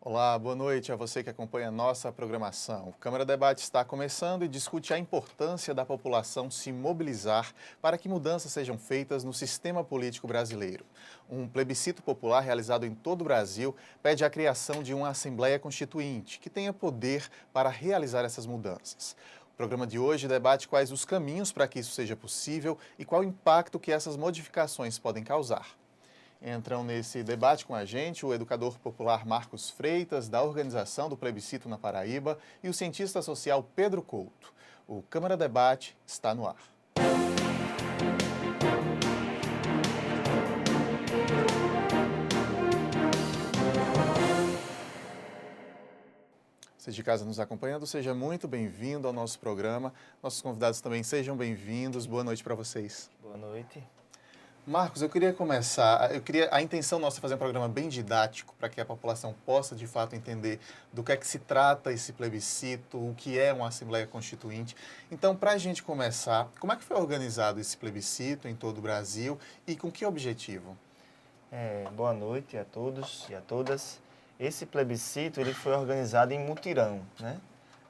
Olá, boa noite a você que acompanha a nossa programação. O Câmara Debate está começando e discute a importância da população se mobilizar para que mudanças sejam feitas no sistema político brasileiro. Um plebiscito popular realizado em todo o Brasil pede a criação de uma Assembleia Constituinte que tenha poder para realizar essas mudanças. O programa de hoje debate quais os caminhos para que isso seja possível e qual o impacto que essas modificações podem causar. Entram nesse debate com a gente o educador popular Marcos Freitas, da organização do Plebiscito na Paraíba, e o cientista social Pedro Couto. O Câmara Debate está no ar. Você de casa nos acompanhando, seja muito bem-vindo ao nosso programa. Nossos convidados também sejam bem-vindos. Boa noite para vocês. Boa noite. Marcos, eu queria começar, a intenção nossa é fazer um programa bem didático para que a população possa, de fato, entender do que é que se trata esse plebiscito, o que é uma Assembleia Constituinte. Então, para a gente começar, como é que foi organizado esse plebiscito em todo o Brasil e com que objetivo? Boa noite a todos e a todas. Esse plebiscito ele foi organizado em mutirão, né?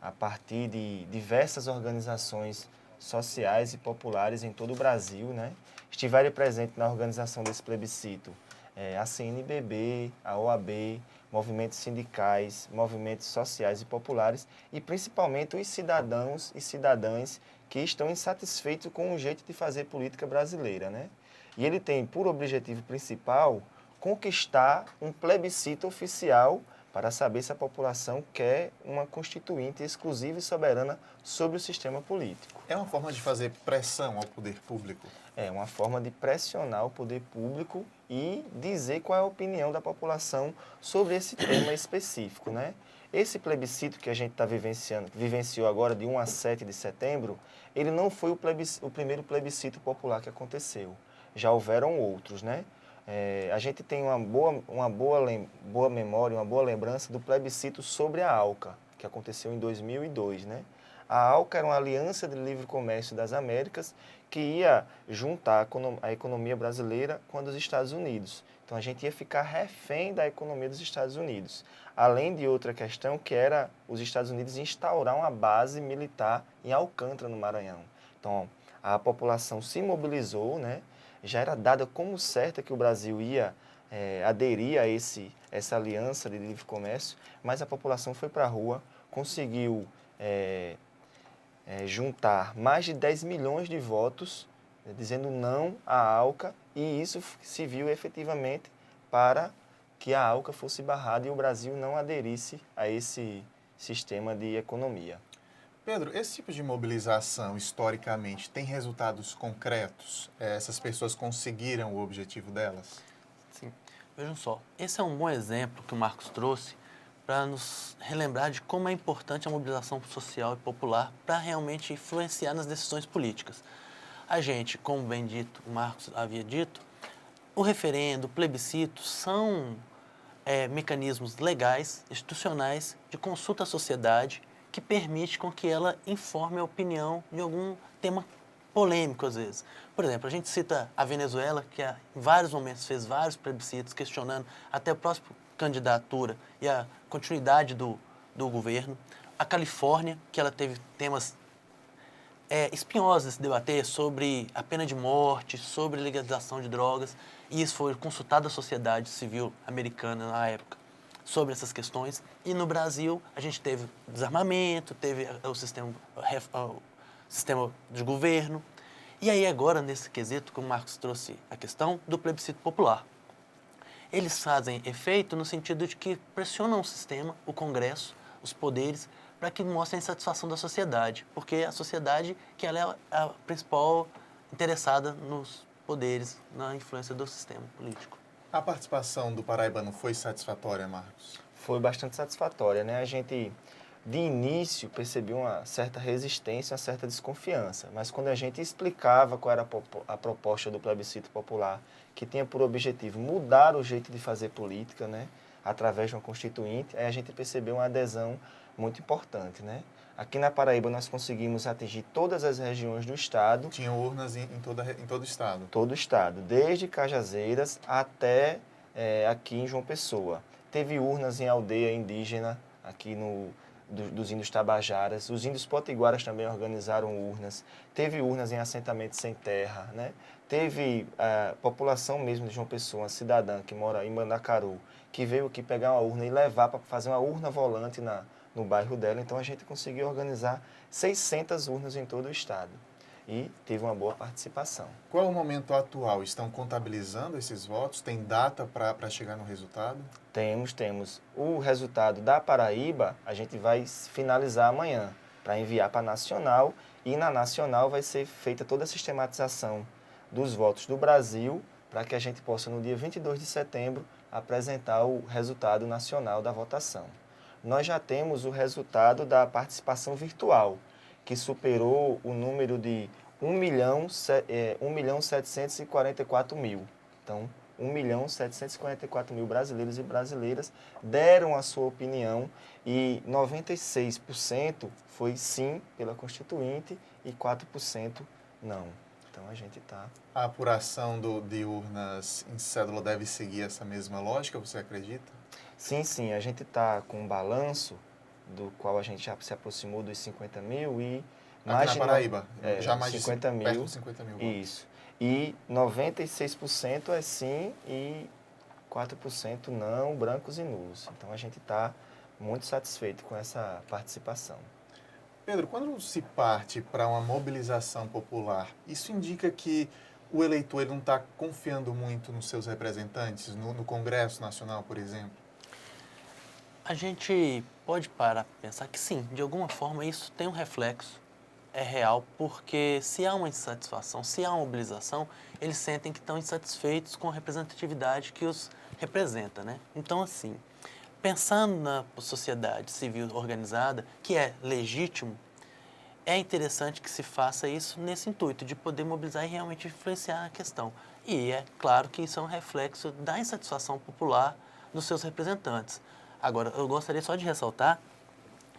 A partir de diversas organizações sociais e populares em todo o Brasil, né? Estiveram presentes na organização desse plebiscito a CNBB, a OAB, movimentos sindicais, movimentos sociais e populares e principalmente os cidadãos e cidadãs que estão insatisfeitos com o jeito de fazer política brasileira, né? E ele tem por objetivo principal conquistar um plebiscito oficial para saber se a população quer uma constituinte exclusiva e soberana sobre o sistema político. É uma forma de fazer pressão ao poder público? É uma forma de pressionar o poder público e dizer qual é a opinião da população sobre esse tema específico, né? Esse plebiscito que a gente vivenciou agora de 1 a 7 de setembro, ele não foi o primeiro plebiscito popular que aconteceu. Já houveram outros, né? A gente tem uma boa memória, uma boa lembrança do plebiscito sobre a ALCA, que aconteceu em 2002, né? A ALCA era uma aliança de livre comércio das Américas que ia juntar a economia brasileira com a dos Estados Unidos. Então, a gente ia ficar refém da economia dos Estados Unidos. Além de outra questão, que era os Estados Unidos instaurar uma base militar em Alcântara, no Maranhão. Então, a população se mobilizou, né? Já era dada como certa que o Brasil ia aderir a essa aliança de livre comércio, mas a população foi para a rua, conseguiu juntar mais de 10 milhões de votos dizendo não à ALCA, e isso se viu efetivamente para que a ALCA fosse barrada e o Brasil não aderisse a esse sistema de economia. Pedro, esse tipo de mobilização, historicamente, tem resultados concretos? Essas pessoas conseguiram o objetivo delas? Sim. Vejam só, esse é um bom exemplo que o Marcos trouxe para nos relembrar de como é importante a mobilização social e popular para realmente influenciar nas decisões políticas. A gente, como bem dito, o Marcos havia dito, o referendo, o plebiscito são mecanismos legais, institucionais, de consulta à sociedade, que permite com que ela informe a opinião de algum tema polêmico, às vezes. Por exemplo, a gente cita a Venezuela, que em vários momentos fez vários plebiscitos questionando até a próxima candidatura e a continuidade do governo. A Califórnia, que ela teve temas espinhosos a se debater sobre a pena de morte, sobre legalização de drogas, e isso foi consultado à sociedade civil americana na época sobre essas questões. E no Brasil, a gente teve desarmamento, teve o sistema de governo. E aí agora, nesse quesito, como o Marcos trouxe a questão do plebiscito popular. Eles fazem efeito no sentido de que pressionam o sistema, o Congresso, os poderes, para que mostrem a insatisfação da sociedade, porque a sociedade que ela é a principal interessada nos poderes, na influência do sistema político. A participação do paraibano foi satisfatória, Marcos? Foi bastante satisfatória, né? A gente, de início, percebeu uma certa resistência, uma certa desconfiança, mas quando a gente explicava qual era a proposta do plebiscito popular, que tinha por objetivo mudar o jeito de fazer política, né? Através de uma constituinte, aí a gente percebeu uma adesão muito importante, né? Aqui na Paraíba nós conseguimos atingir todas as regiões do estado. Tinha urnas em todo o estado? Todo o estado, desde Cajazeiras até aqui em João Pessoa. Teve urnas em aldeia indígena, aqui dos índios Tabajaras. Os índios Potiguaras também organizaram urnas. Teve urnas em assentamentos sem terra, né? Teve a população mesmo de João Pessoa, uma cidadã que mora em Mandacaru, que veio aqui pegar uma urna e levar para fazer uma urna volante no bairro dela. Então, a gente conseguiu organizar 600 urnas em todo o estado. E teve uma boa participação. Qual é o momento atual? Estão contabilizando esses votos? Tem data para chegar no resultado? Temos. O resultado da Paraíba, a gente vai finalizar amanhã, para enviar para a Nacional. E na Nacional vai ser feita toda a sistematização dos votos do Brasil, para que a gente possa, no dia 22 de setembro, apresentar o resultado nacional da votação. Nós já temos o resultado da participação virtual, que superou o número de 1.744.000. Então, 1.744.000 brasileiros e brasileiras deram a sua opinião e 96% foi sim pela Constituinte e 4% não. Então, a gente está... A apuração de urnas em cédula deve seguir essa mesma lógica, você acredita? Sim, a gente está com um balanço do qual a gente já se aproximou dos 50 mil e... Aqui na Paraíba, já mais 50 de mil, perto de 50 mil votos. Isso. E 96% é sim e 4% não, brancos e nulos. Então, a gente está muito satisfeito com essa participação. Pedro, quando se parte para uma mobilização popular, isso indica que o eleitor ele não está confiando muito nos seus representantes, no Congresso Nacional, por exemplo? A gente pode parar para pensar que sim, de alguma forma isso tem um reflexo, é real, porque se há uma insatisfação, se há uma mobilização, eles sentem que estão insatisfeitos com a representatividade que os representa, né? Então, assim, pensando na sociedade civil organizada, que é legítimo, é interessante que se faça isso nesse intuito, de poder mobilizar e realmente influenciar a questão. E é claro que isso é um reflexo da insatisfação popular dos seus representantes. Agora, eu gostaria só de ressaltar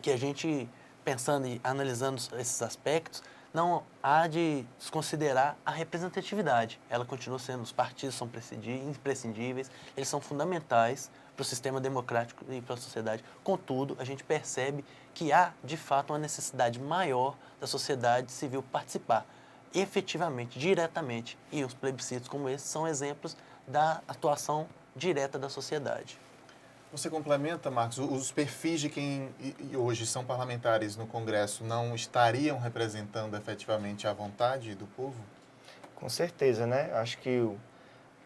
que a gente, pensando e analisando esses aspectos, não há de desconsiderar a representatividade. Ela continua sendo, os partidos são imprescindíveis, eles são fundamentais para o sistema democrático e para a sociedade. Contudo, a gente percebe que há, de fato, uma necessidade maior da sociedade civil participar efetivamente, diretamente. E os plebiscitos como esse são exemplos da atuação direta da sociedade. Você complementa, Marcos, os perfis de quem hoje são parlamentares no Congresso não estariam representando efetivamente a vontade do povo? Com certeza, né? Acho que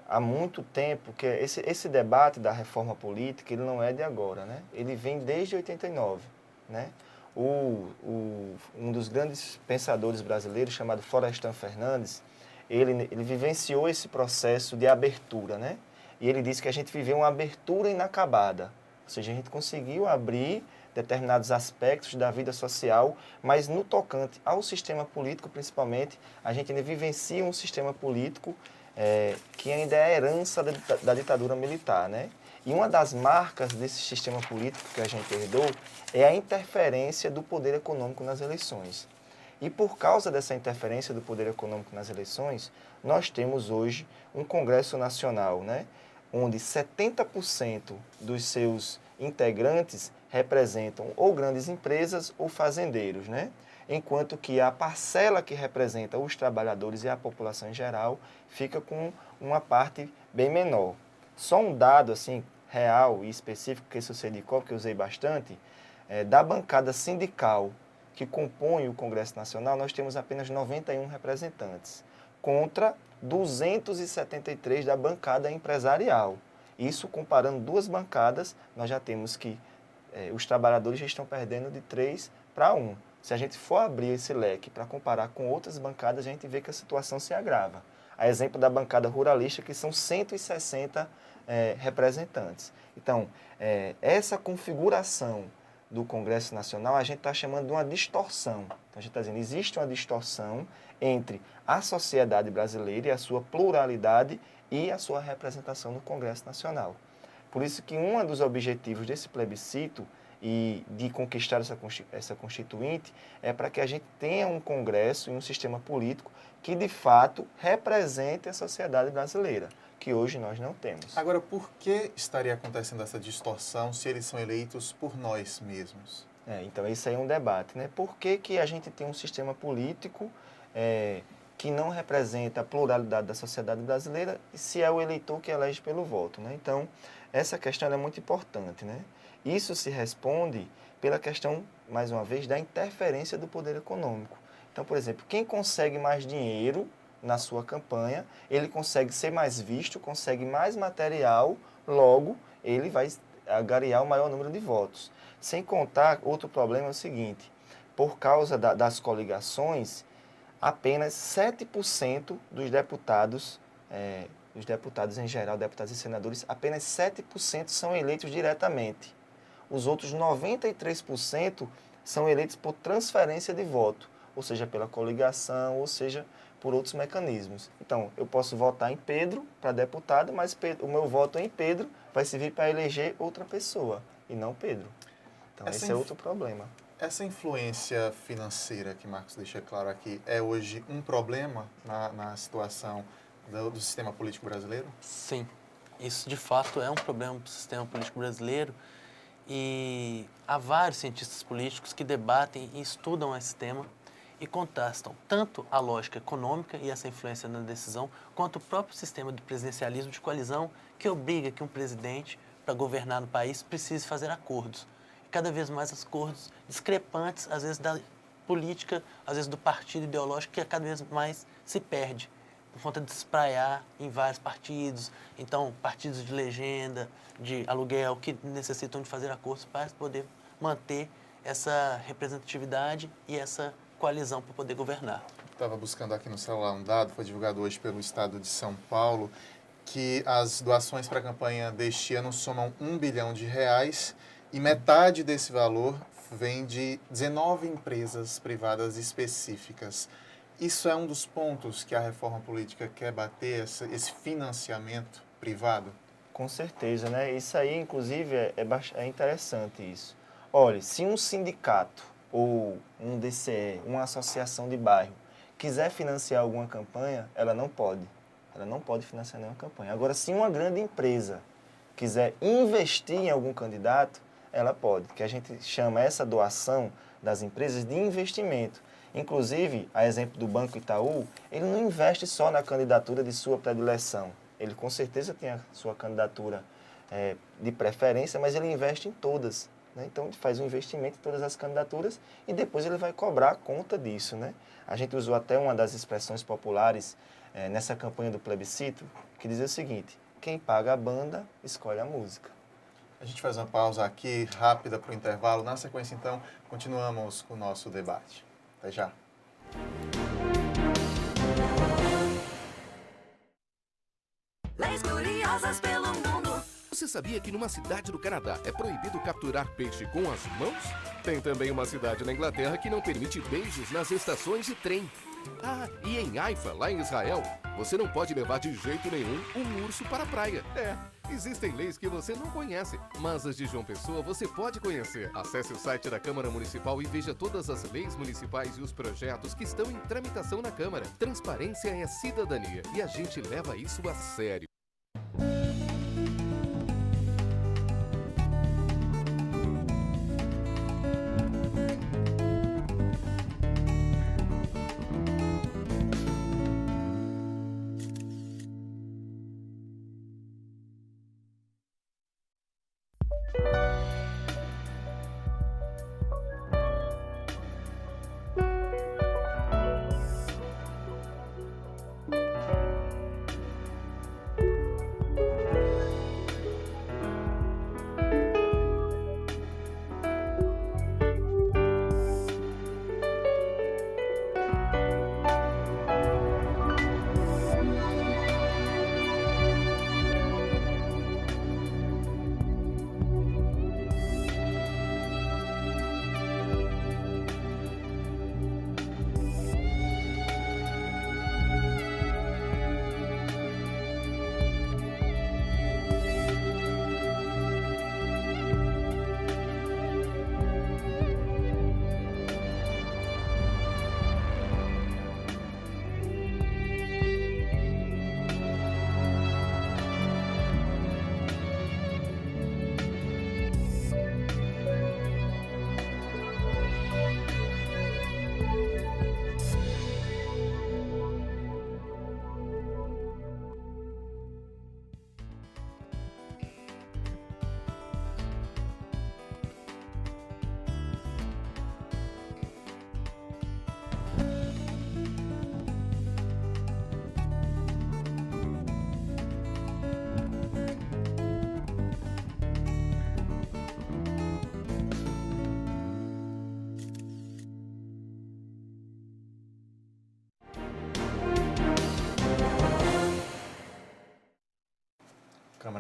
há muito tempo que esse debate da reforma política, ele não é de agora, né? Ele vem desde 89, né? Um dos grandes pensadores brasileiros, chamado Florestan Fernandes, ele vivenciou esse processo de abertura, né? E ele disse que a gente viveu uma abertura inacabada, ou seja, a gente conseguiu abrir determinados aspectos da vida social, mas no tocante ao sistema político, principalmente, a gente ainda vivencia um sistema político que ainda é a herança da ditadura militar, né? E uma das marcas desse sistema político que a gente herdou é a interferência do poder econômico nas eleições. E por causa dessa interferência do poder econômico nas eleições, nós temos hoje um Congresso Nacional, né? Onde 70% dos seus integrantes representam ou grandes empresas ou fazendeiros, né? Enquanto que a parcela que representa os trabalhadores e a população em geral fica com uma parte bem menor. Só um dado assim, real e específico que esse CEDICOP, que eu usei bastante, da bancada sindical que compõe o Congresso Nacional, nós temos apenas 91 representantes, contra 273 da bancada empresarial. Isso, comparando duas bancadas, nós já temos que os trabalhadores já estão perdendo de 3 para 1. Se a gente for abrir esse leque para comparar com outras bancadas, a gente vê que a situação se agrava. A exemplo da bancada ruralista, que são 160 representantes. Então, essa configuração do Congresso Nacional, a gente está chamando de uma distorção. Então, a gente está dizendo, existe uma distorção entre a sociedade brasileira e a sua pluralidade e a sua representação no Congresso Nacional. Por isso que um dos objetivos desse plebiscito e de conquistar essa constituinte é para que a gente tenha um Congresso e um sistema político que, de fato, represente a sociedade brasileira. que hoje nós não temos. Agora, por que estaria acontecendo essa distorção se eles são eleitos por nós mesmos? Então, isso aí é um debate, né? Por que que a gente tem um sistema político que não representa a pluralidade da sociedade brasileira se é o eleitor que elege pelo voto, né? Então, essa questão é muito importante, né? Isso se responde pela questão, mais uma vez, da interferência do poder econômico. Então, por exemplo, quem consegue mais dinheiro na sua campanha, ele consegue ser mais visto, consegue mais material, logo ele vai angariar o maior número de votos. Sem contar, outro problema é o seguinte, por causa das coligações, apenas 7% dos deputados em geral, deputados e senadores, apenas 7% são eleitos diretamente. Os outros 93% são eleitos por transferência de voto, ou seja, pela coligação, ou seja, por outros mecanismos. Então, eu posso votar em Pedro para deputado, mas o meu voto em Pedro vai servir para eleger outra pessoa, e não Pedro. Então, esse é outro problema. Essa influência financeira que Marcos deixa claro aqui é hoje um problema na situação do sistema político brasileiro? Sim, isso de fato é um problema para o sistema político brasileiro e há vários cientistas políticos que debatem e estudam esse tema e contrastam tanto a lógica econômica e essa influência na decisão, quanto o próprio sistema do presidencialismo de coalizão que obriga que um presidente, para governar no país, precise fazer acordos. E cada vez mais acordos discrepantes, às vezes da política, às vezes do partido ideológico, que cada vez mais se perde, por conta de se espraiar em vários partidos. Então, partidos de legenda, de aluguel, que necessitam de fazer acordos para poder manter essa representatividade e essa coalizão para poder governar. Estava buscando aqui no celular um dado, foi divulgado hoje pelo Estado de São Paulo, que as doações para a campanha deste ano somam R$ 1 bilhão e metade desse valor vem de 19 empresas privadas específicas. Isso é um dos pontos que a reforma política quer bater, esse financiamento privado? Com certeza, né? Isso aí, inclusive, é interessante isso. Olha, se um sindicato ou um DCE, uma associação de bairro, quiser financiar alguma campanha, ela não pode. Ela não pode financiar nenhuma campanha. Agora, se uma grande empresa quiser investir em algum candidato, ela pode, que a gente chama essa doação das empresas de investimento. Inclusive, a exemplo do Banco Itaú, ele não investe só na candidatura de sua predileção. Ele com certeza tem a sua candidatura de preferência, mas ele investe em todas. Né? Então, ele faz um investimento em todas as candidaturas e depois ele vai cobrar conta disso. Né? A gente usou até uma das expressões populares nessa campanha do plebiscito, que dizia o seguinte: quem paga a banda, escolhe a música. A gente faz uma pausa aqui, rápida para o intervalo. Na sequência, então, continuamos com o nosso debate. Até já. Leis curiosas pelo mundo. Você sabia que numa cidade do Canadá é proibido capturar peixe com as mãos? Tem também uma cidade na Inglaterra que não permite beijos nas estações de trem. Ah, e em Haifa, lá em Israel, você não pode levar de jeito nenhum um urso para a praia. Existem leis que você não conhece, mas as de João Pessoa você pode conhecer. Acesse o site da Câmara Municipal e veja todas as leis municipais e os projetos que estão em tramitação na Câmara. Transparência é cidadania e a gente leva isso a sério.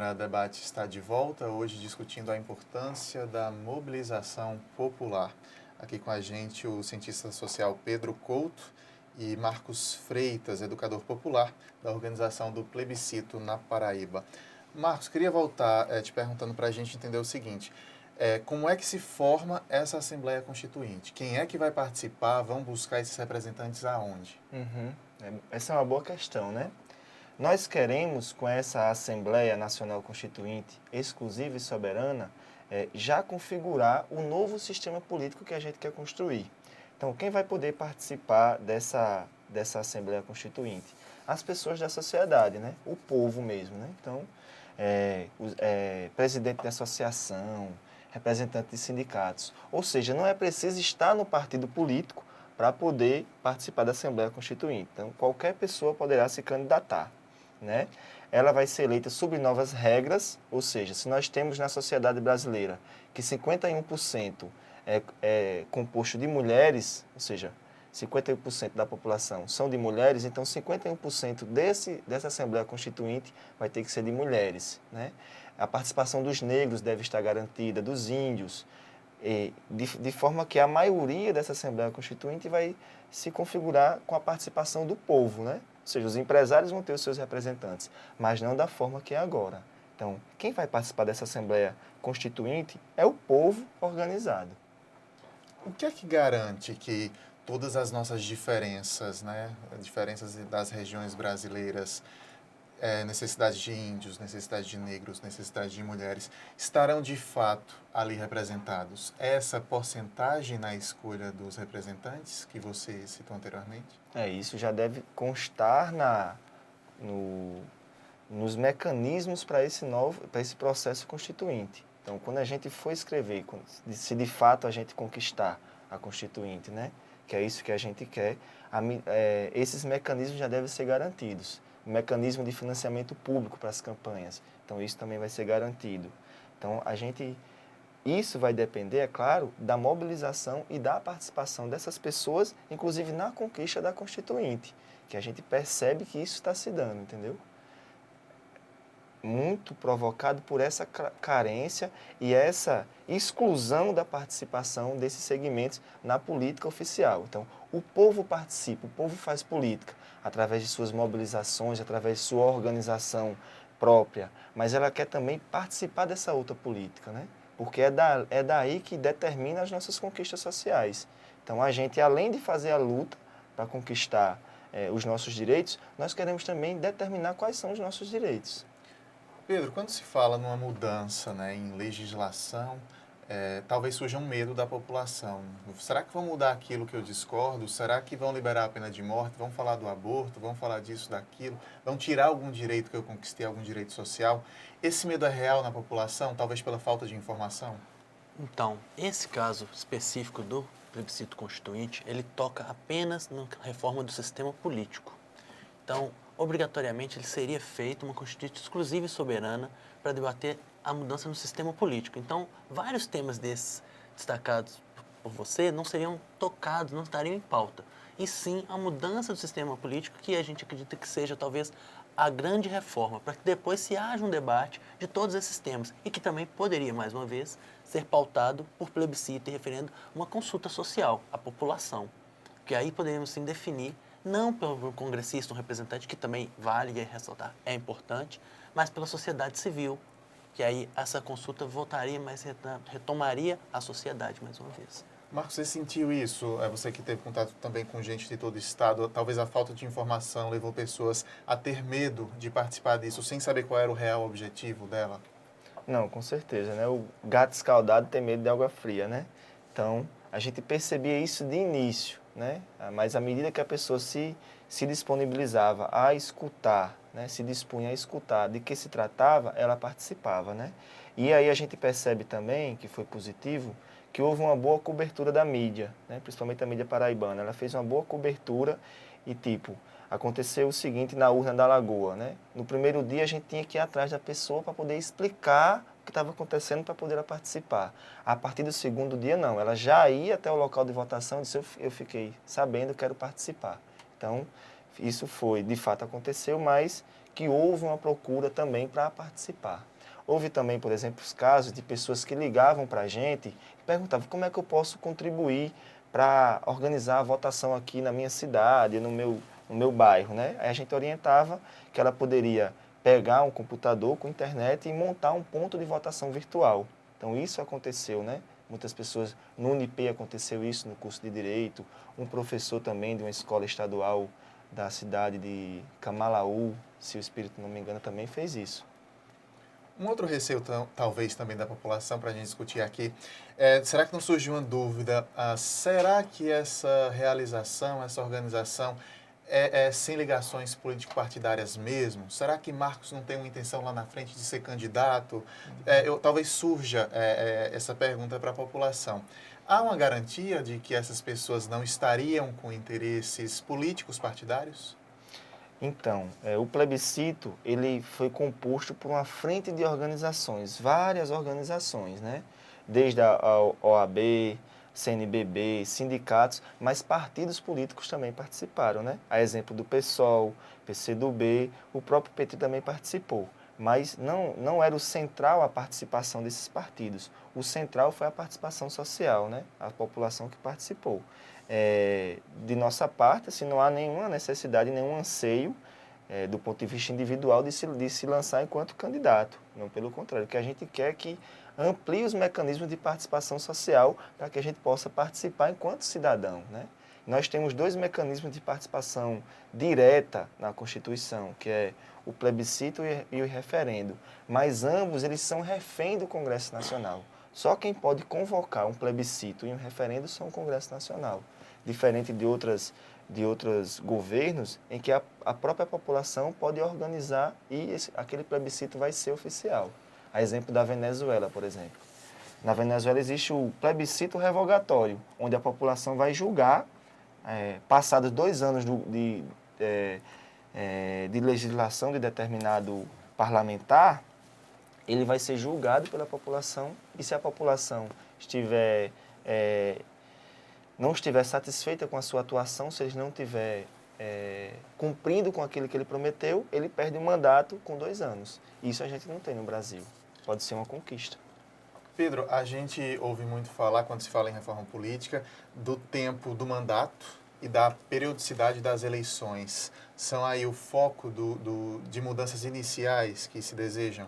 Câmara Debate está de volta, hoje discutindo a importância da mobilização popular. Aqui com a gente o cientista social Pedro Couto e Marcos Freitas, educador popular da organização do Plebiscito na Paraíba. Marcos, queria voltar te perguntando para a gente entender o seguinte, como é que se forma essa Assembleia Constituinte? Quem é que vai participar? Vão buscar esses representantes aonde? Essa é uma boa questão, né? Nós queremos, com essa Assembleia Nacional Constituinte exclusiva e soberana, já configurar o novo sistema político que a gente quer construir. Então, quem vai poder participar dessa Assembleia Constituinte? As pessoas da sociedade, né? O povo mesmo, né? Então, presidente de associação, representante de sindicatos. Ou seja, não é preciso estar no partido político para poder participar da Assembleia Constituinte. Então, qualquer pessoa poderá se candidatar, né? Ela vai ser eleita sob novas regras, ou seja, se nós temos na sociedade brasileira que 51% é composto de mulheres, ou seja, 51% da população são de mulheres, então 51% dessa Assembleia Constituinte vai ter que ser de mulheres, né? A participação dos negros deve estar garantida, dos índios, de forma que a maioria dessa Assembleia Constituinte vai se configurar com a participação do povo, né? Ou seja, os empresários vão ter os seus representantes, mas não da forma que é agora. Então, quem vai participar dessa Assembleia Constituinte é o povo organizado. O que é que garante que todas as nossas diferenças, né, diferenças das regiões brasileiras, necessidade de índios, necessidade de negros, necessidade de mulheres, estarão de fato ali representados? Essa porcentagem na escolha dos representantes que você citou anteriormente? Isso já deve constar nos mecanismos para esse processo constituinte. Então, quando a gente for escrever, se de fato a gente conquistar a Constituinte, né, que é isso que a gente quer, esses mecanismos já devem ser garantidos. O mecanismo de financiamento público para as campanhas. Então, isso também vai ser garantido. Então, isso vai depender, é claro, da mobilização e da participação dessas pessoas, inclusive na conquista da Constituinte, que a gente percebe que isso está se dando, entendeu? Muito provocado por essa carência e essa exclusão da participação desses segmentos na política oficial. Então, o povo participa, o povo faz política, através de suas mobilizações, através de sua organização própria, mas ela quer também participar dessa outra política, né? Porque é daí que determina as nossas conquistas sociais. Então, a gente, além de fazer a luta para conquistar os nossos direitos, nós queremos também determinar quais são os nossos direitos. Pedro, quando se fala numa mudança, né, em legislação, talvez surja um medo da população. Será que vão mudar aquilo que eu discordo? Será que vão liberar a pena de morte? Vão falar do aborto? Vão falar disso, daquilo? Vão tirar algum direito que eu conquistei, algum direito social? Esse medo é real na população, talvez pela falta de informação? Então, esse caso específico do plebiscito constituinte, ele toca apenas na reforma do sistema político. Então, obrigatoriamente, ele seria feito uma constituinte exclusiva e soberana para debater a mudança no sistema político. Então, vários temas desses destacados por você não seriam tocados, não estariam em pauta. E sim, a mudança do sistema político, que a gente acredita que seja talvez a grande reforma, para que depois se haja um debate de todos esses temas e que também poderia, mais uma vez, ser pautado por plebiscito e referendo uma consulta social à população. Que aí poderíamos sim definir, não pelo congressista, um representante, que também vale ressaltar, é importante, mas pela sociedade civil, que aí essa consulta voltaria, mas retomaria a sociedade mais uma vez. Marcos, você sentiu isso? Você que teve contato também com gente de todo o estado, talvez a falta de informação levou pessoas a ter medo de participar disso, sem saber qual era o real objetivo dela? Não, com certeza, né? O gato escaldado tem medo de água fria, né? Então, a gente percebia isso de início, né? Mas à medida que a pessoa se disponibilizava a escutar, né? Se dispunha a escutar de que se tratava, ela participava, né? E aí a gente percebe também, que foi positivo, que houve uma boa cobertura da mídia, né? Principalmente a mídia paraibana. Ela fez uma boa cobertura e, aconteceu o seguinte na urna da Lagoa, né? No primeiro dia a gente tinha que ir atrás da pessoa para poder explicar o que estava acontecendo para poder participar. A partir do segundo dia, não. Ela já ia até o local de votação e disse, eu fiquei sabendo, quero participar. Então, isso foi, de fato aconteceu, mas que houve uma procura também para participar. Houve também, por exemplo, os casos de pessoas que ligavam para a gente e perguntavam como é que eu posso contribuir para organizar a votação aqui na minha cidade, no meu bairro, né? Aí a gente orientava que ela poderia pegar um computador com internet e montar um ponto de votação virtual. Então isso aconteceu, né? Muitas pessoas, no Unip aconteceu isso no curso de Direito, um professor também de uma escola estadual da cidade de Camalaú, se o espírito não me engano, também fez isso. Um outro receio, talvez, também da população, para a gente discutir aqui, será que não surge uma dúvida? Será que essa realização, essa organização é sem ligações político-partidárias mesmo? Será que Marcos não tem uma intenção lá na frente de ser candidato? Talvez surja essa pergunta para a população. Há uma garantia de que essas pessoas não estariam com interesses políticos partidários? Então, o plebiscito ele foi composto por uma frente de organizações, várias organizações, né? Desde a OAB, CNBB, sindicatos, mas partidos políticos também participaram, né? A exemplo do PSOL, PCdoB, o próprio PT também participou. Mas não era o central a participação desses partidos. O central foi a participação social, né? A população que participou. De nossa parte, assim, não há nenhuma necessidade, nenhum anseio, do ponto de vista individual, de se lançar enquanto candidato. Não, pelo contrário, o que a gente quer é que amplie os mecanismos de participação social para que a gente possa participar enquanto cidadão, né? Nós temos 2 mecanismos de participação direta na Constituição, que é o plebiscito e o referendo, mas ambos eles são refém do Congresso Nacional. Só quem pode convocar um plebiscito e um referendo são o Congresso Nacional, diferente de outros governos em que a própria população pode organizar e aquele plebiscito vai ser oficial. A exemplo da Venezuela, por exemplo. Na Venezuela existe o plebiscito revogatório, onde a população vai julgar, passados 2 anos de legislação de determinado parlamentar, ele vai ser julgado pela população e se a população não estiver satisfeita com a sua atuação, se ele não estiver cumprindo com aquilo que ele prometeu, ele perde o mandato com 2 anos. Isso a gente não tem no Brasil. Pode ser uma conquista. Pedro, a gente ouve muito falar, quando se fala em reforma política, do tempo do mandato e da periodicidade das eleições. São aí o foco de mudanças iniciais que se desejam?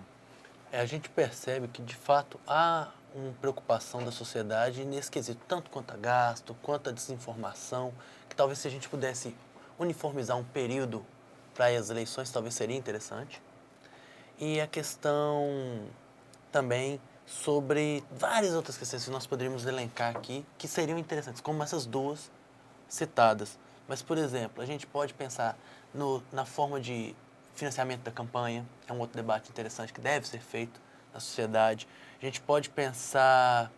A gente percebe que, de fato, há uma preocupação da sociedade nesse quesito, tanto quanto a gasto, quanto a desinformação, que talvez se a gente pudesse uniformizar um período para as eleições, talvez seria interessante. E a questão também sobre várias outras questões que nós poderíamos elencar aqui, que seriam interessantes, como essas 2 citadas. Mas, por exemplo, a gente pode pensar na forma de financiamento da campanha, é um outro debate interessante que deve ser feito na sociedade. A gente pode pensar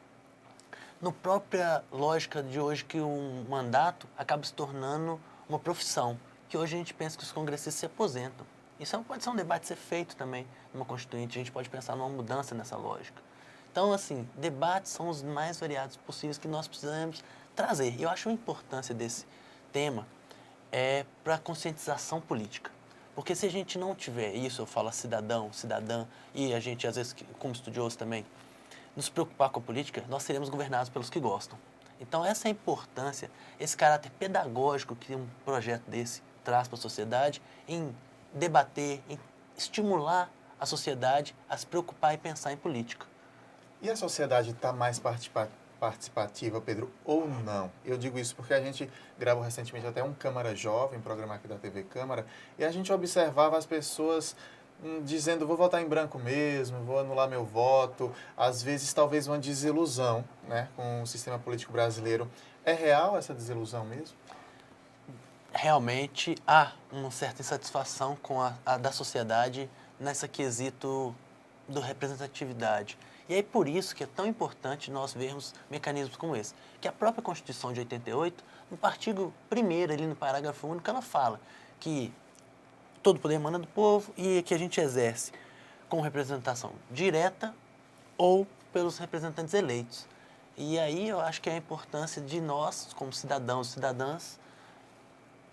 na própria lógica de hoje que um mandato acaba se tornando uma profissão, que hoje a gente pensa que os congressistas se aposentam. Isso pode ser um debate a ser feito também numa Constituinte, a gente pode pensar numa mudança nessa lógica. Então, assim, debates são os mais variados possíveis que nós precisamos trazer. E eu acho a importância desse tema para a conscientização política. Porque se a gente não tiver isso, eu falo cidadão, cidadã, e a gente, às vezes, como estudioso também, nos preocupar com a política, nós seremos governados pelos que gostam. Então, essa é a importância, esse caráter pedagógico que um projeto desse traz para a sociedade em debater, em estimular a sociedade a se preocupar e pensar em política. E a sociedade está mais participativa, Pedro, ou não? Eu digo isso porque a gente gravou recentemente até um Câmara Jovem, programa aqui da TV Câmara, e a gente observava as pessoas dizendo, vou votar em branco mesmo, vou anular meu voto. Às vezes, talvez uma desilusão, né, com o sistema político brasileiro. É real essa desilusão mesmo? Realmente há uma certa insatisfação com a da sociedade nessa quesito da representatividade. E é por isso que é tão importante nós vermos mecanismos como esse. Que a própria Constituição de 88, no artigo 1º, ali no parágrafo único, ela fala que todo poder emana do povo e que a gente exerce com representação direta ou pelos representantes eleitos. E aí eu acho que é a importância de nós, como cidadãos e cidadãs,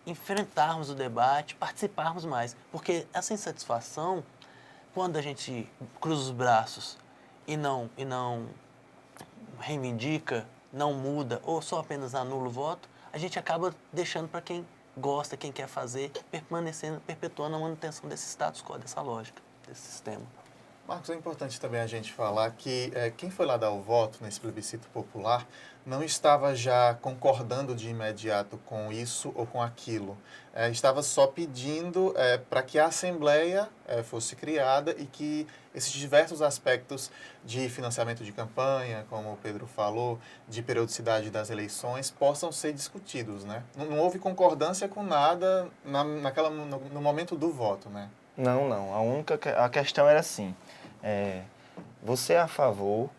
enfrentarmos o debate, participarmos mais. Porque essa insatisfação quando a gente cruza os braços e não reivindica, não muda ou só apenas anula o voto, a gente acaba deixando para quem gosta, quem quer fazer, perpetuando a manutenção desse status quo, dessa lógica, desse sistema. Marcos, é importante também a gente falar que quem foi lá dar o voto nesse plebiscito popular não estava já concordando de imediato com isso ou com aquilo. Estava só pedindo para que a Assembleia fosse criada e que esses diversos aspectos de financiamento de campanha, como o Pedro falou, de periodicidade das eleições, possam ser discutidos, né? Não houve concordância com nada no momento do voto, né? Não. A questão era assim, você é a favor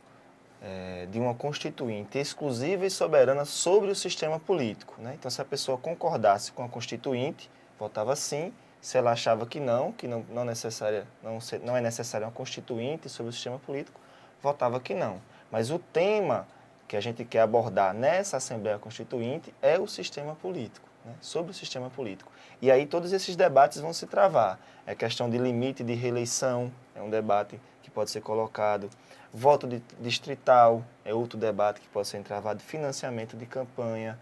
de uma constituinte exclusiva e soberana sobre o sistema político, né? Então, se a pessoa concordasse com a constituinte, votava sim. Se ela achava que não é necessária uma constituinte sobre o sistema político, votava que não. Mas o tema que a gente quer abordar nessa Assembleia Constituinte é o sistema político, né? Sobre o sistema político. E aí todos esses debates vão se travar. É questão de limite de reeleição, é um debate que pode ser colocado. Voto distrital é outro debate que pode ser travado. Financiamento de campanha,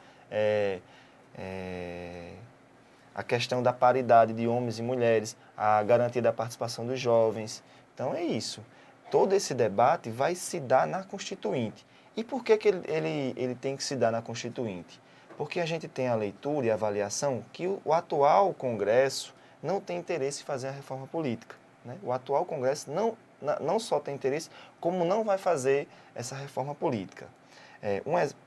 a questão da paridade de homens e mulheres, a garantia da participação dos jovens. Então é isso. Todo esse debate vai se dar na Constituinte. E por que ele tem que se dar na Constituinte? Porque a gente tem a leitura e a avaliação que o atual Congresso não tem interesse em fazer a reforma política, né? O atual Congresso não só tem interesse, como não vai fazer essa reforma política.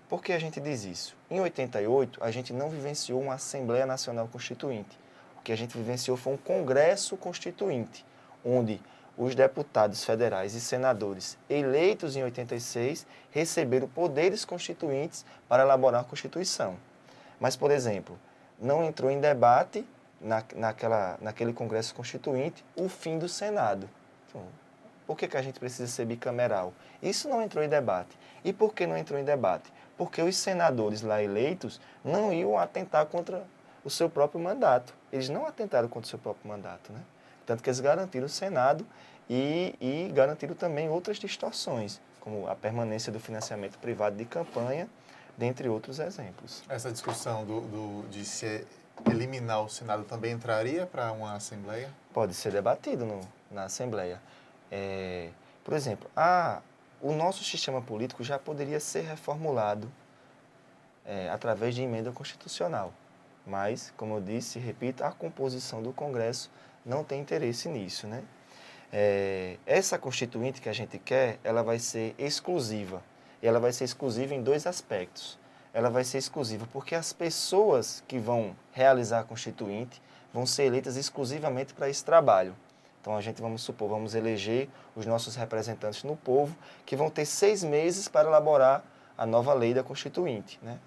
Por que a gente diz isso? Em 88, a gente não vivenciou uma Assembleia Nacional Constituinte. O que a gente vivenciou foi um Congresso Constituinte, onde os deputados federais e senadores eleitos em 86 receberam poderes constituintes para elaborar a Constituição. Mas, por exemplo, não entrou em debate naquele Congresso Constituinte o fim do Senado. Então, por que a gente precisa ser bicameral? Isso não entrou em debate. E por que não entrou em debate? Porque os senadores lá eleitos não iam atentar contra o seu próprio mandato. Eles não atentaram contra o seu próprio mandato, né? Tanto que eles garantiram o Senado e garantiram também outras distorções, como a permanência do financiamento privado de campanha, dentre outros exemplos. Essa discussão de se eliminar o Senado também entraria para uma Assembleia? Pode ser debatido na Assembleia. Por exemplo, o nosso sistema político já poderia ser reformulado através de emenda constitucional. Mas, como eu disse, repito, a composição do Congresso não tem interesse nisso, né? Essa Constituinte que a gente quer, ela vai ser exclusiva. E ela vai ser exclusiva em dois aspectos. Ela vai ser exclusiva porque as pessoas que vão realizar a Constituinte vão ser eleitas exclusivamente para esse trabalho. Então, vamos eleger os nossos representantes no povo, que vão ter 6 meses para elaborar a nova lei da Constituinte, né?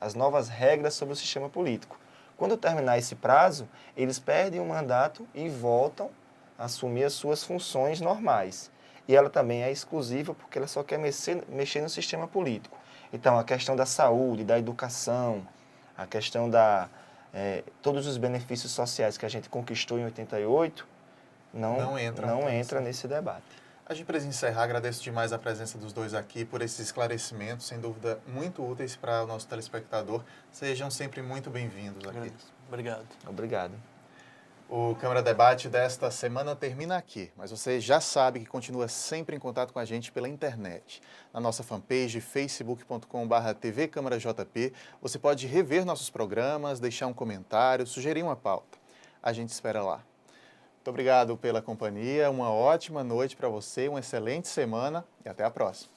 As novas regras sobre o sistema político. Quando terminar esse prazo, eles perdem o mandato e voltam a assumir as suas funções normais. E ela também é exclusiva porque ela só quer mexer no sistema político. Então, a questão da saúde, da educação, a questão todos os benefícios sociais que a gente conquistou em 88, não entra nesse debate. A gente precisa encerrar. Agradeço demais a presença dos dois aqui por esses esclarecimentos, sem dúvida muito úteis para o nosso telespectador. Sejam sempre muito bem-vindos aqui. Obrigado. Obrigado. O Câmara Debate desta semana termina aqui, mas você já sabe que continua sempre em contato com a gente pela internet. Na nossa fanpage facebook.com/TV Câmara JP, você pode rever nossos programas, deixar um comentário, sugerir uma pauta. A gente espera lá. Muito obrigado pela companhia, uma ótima noite para você, uma excelente semana e até a próxima.